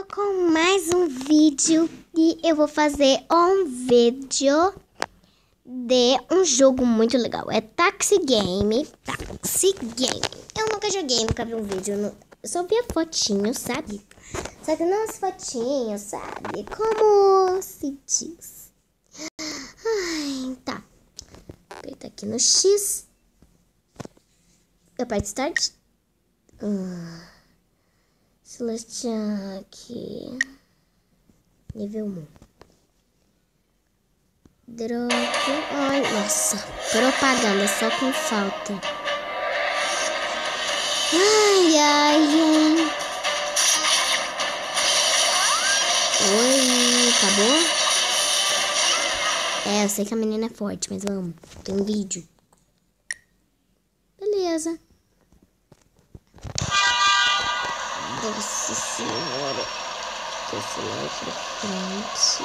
tô com mais um vídeo e eu vou fazer um vídeo de um jogo muito legal. É Taxi Game. Taxi Game. Eu nunca joguei, nunca vi um vídeo. Eu só vi a fotinho, sabe? Só que não as fotinhos, sabe? Como se diz? Ai, tá. Aperta aqui no X. Eu aperto Start. Celestial aqui. Nível 1. Drop. Ai, nossa. Propaganda só com falta. Ai, ai. Oi, acabou? É, eu sei que a menina é forte, mas vamos. Tem um vídeo. Beleza. Nossa senhora. Desce lá pra frente.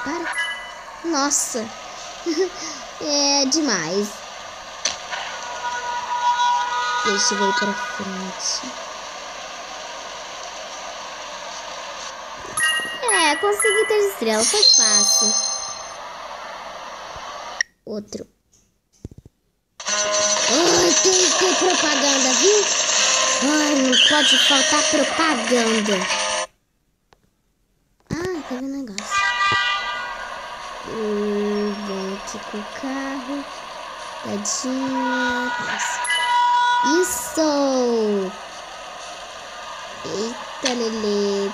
Para. Nossa. É demais. Deixa eu ver pra frente. É, consegui 3 estrelas. Foi fácil. Outro. Ai, tem propaganda, viu? Ai, não pode faltar propaganda. Ah, teve um negócio. Vem aqui com o carro. Tadinha. Passa. Isso! Eita, Lelê.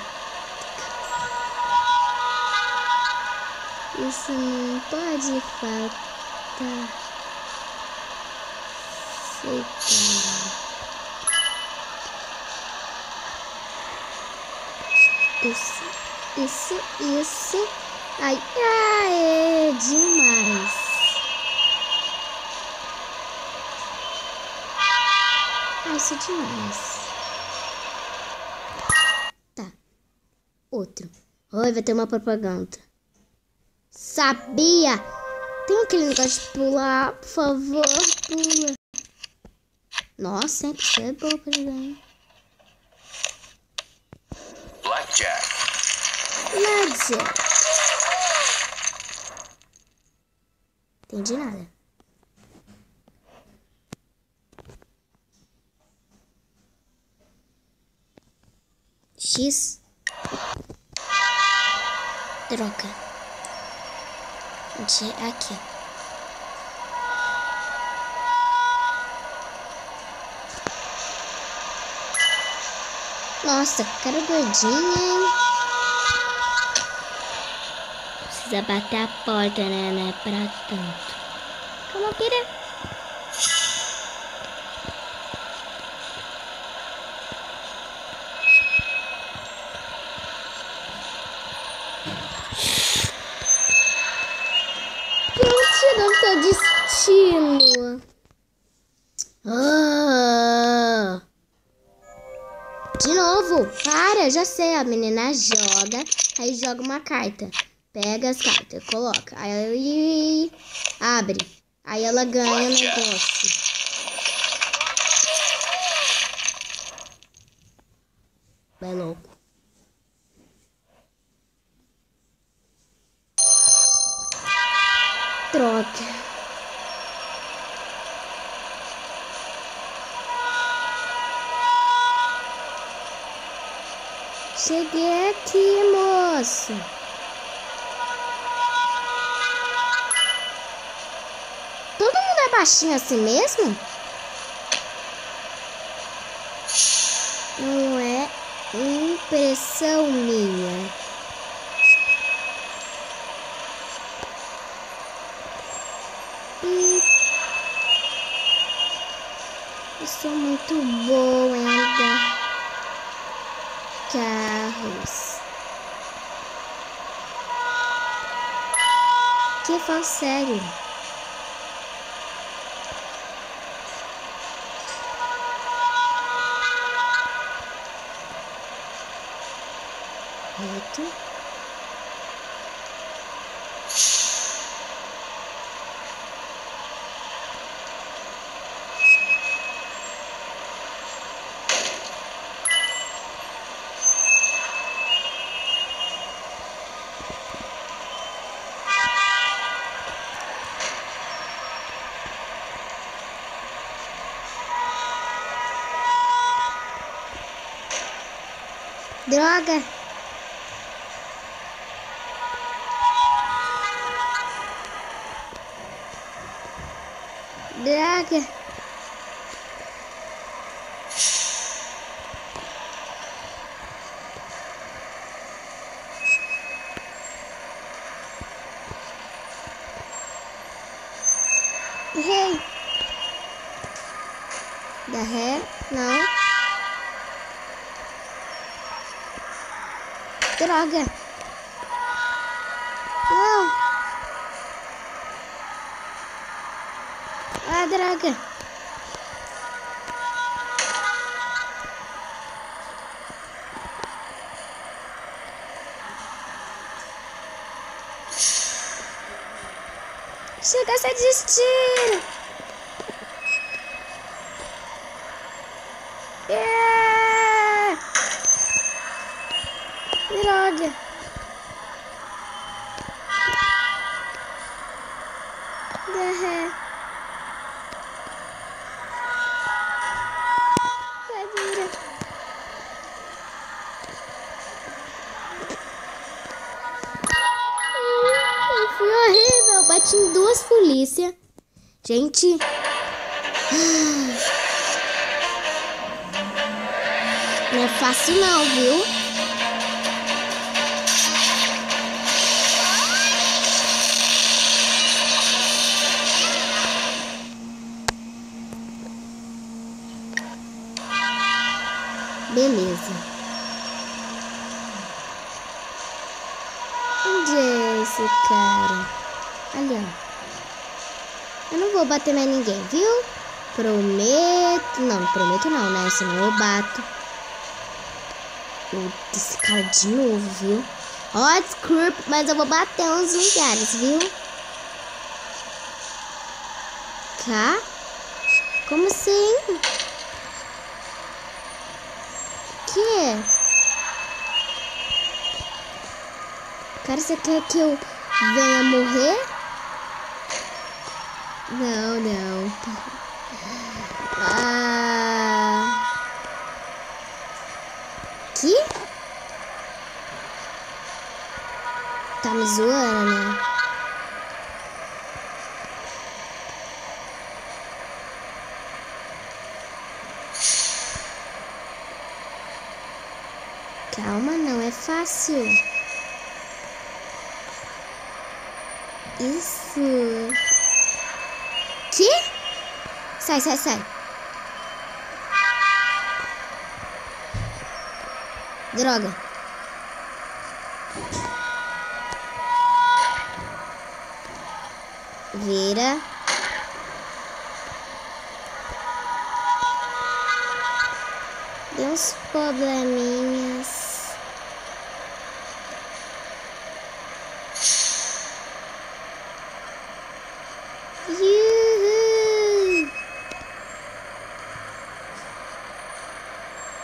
Isso não pode faltar. Sei. Isso. Ai, é demais. Ai, isso é demais. Tá. Outro. Oi, vai ter uma propaganda. Sabia! Tem aquele negócio de pular, por favor, pula. Nossa, isso é boa pra jogar. Blackjack. Entendi nada. X. Troca. Aqui. Nossa, cara gordinha, hein? Precisa bater a porta, né? Não é pra tanto. Como queira. Gente, não tô destino. De novo, para, já sei, a menina joga, aí joga uma carta, pega as cartas, coloca, aí abre, aí ela ganha o negócio. Vai louco. Troca. Cheguei aqui, moço. Todo mundo é baixinho assim mesmo? Não é impressão minha. Eu sou muito boa em andar. Carros. Que fala sério. Reto. Droga. Droga. Errei. Dá ré? Não. Droga. Não. Ah, droga. Chega a desistir. Yeah. Droga. Dá ré. Vai, vira. Foi horrível. Bati em 2 polícias. Gente. Não é fácil não, viu? Beleza. Onde é esse cara? Ali, ó. Eu não vou bater mais ninguém, viu? Prometo. Não, prometo não, né? Senão eu bato. Esse cara de novo, viu? Ó, desculpa, mas eu vou bater uns lugares, viu? Tá? Como assim? Que? Cara, você quer que eu venha morrer? Não, não. Ah. Que? Tá me zoando, né? Calma, não é fácil. Isso. Que? Sai, sai, sai. Droga. Vira. Deu uns probleminhas. Yuhu.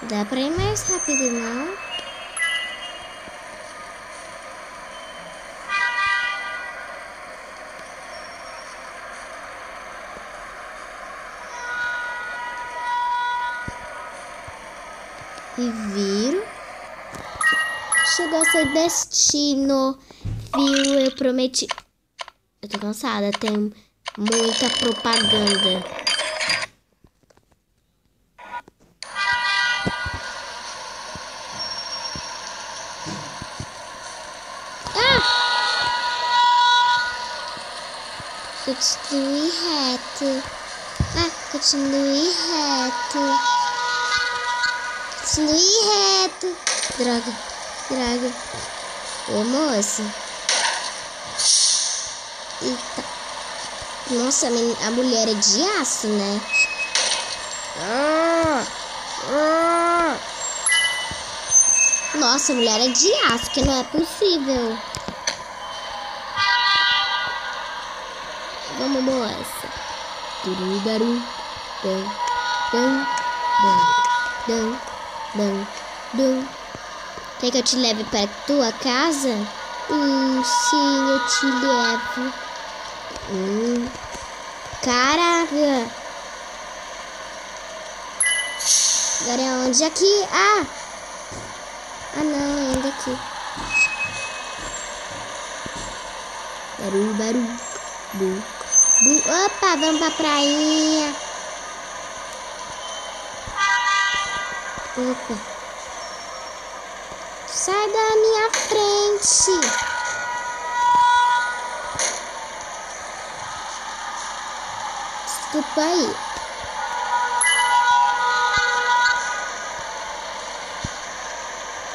Dá pra ir mais rápido, não? E viro. Chegou ao seu destino, viu? Eu prometi. Eu tô cansada, tem muita propaganda. Ah! Continue reto. Ah, continue reto. Continue reto. Droga, droga. Ô, moça. Eita. Nossa, a mulher é de aço, né? Nossa, a mulher é de aço, que não é possível. Vamos, moça. Turudaru. Dum, dum, dum, dum, dum, dum. Quer que eu te leve para tua casa? Sim, eu te levo. Caraca. Agora é onde? Aqui. Ah. Ah, não, ainda aqui. Baru. Opa, vamos pra prainha. Opa. Sai da minha frente. Desculpa aí.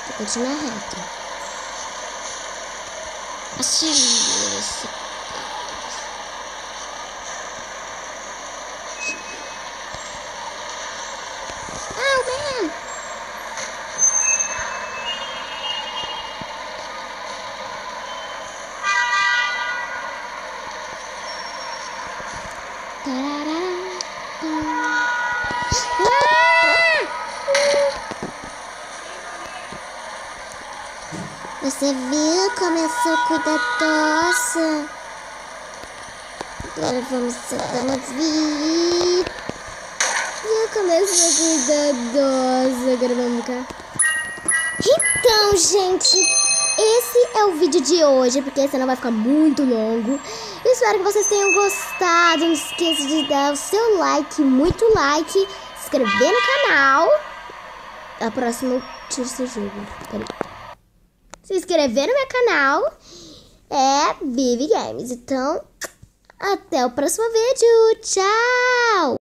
Vou continuar reto. Assim, isso. Oh, man. Você viu como eu sou cuidadosa? Agora vamos vir. Viu como eu sou cuidadosa? Agora vamos cá. Então, gente, esse é o vídeo de hoje, porque senão vai ficar muito longo. Espero que vocês tenham gostado. Não esqueça de dar o seu like, muito like, se inscrever no canal. A próxima eu tiro esse jogo. Peraí. Se inscrever no meu canal é Vivi Games. Então, até o próximo vídeo. Tchau!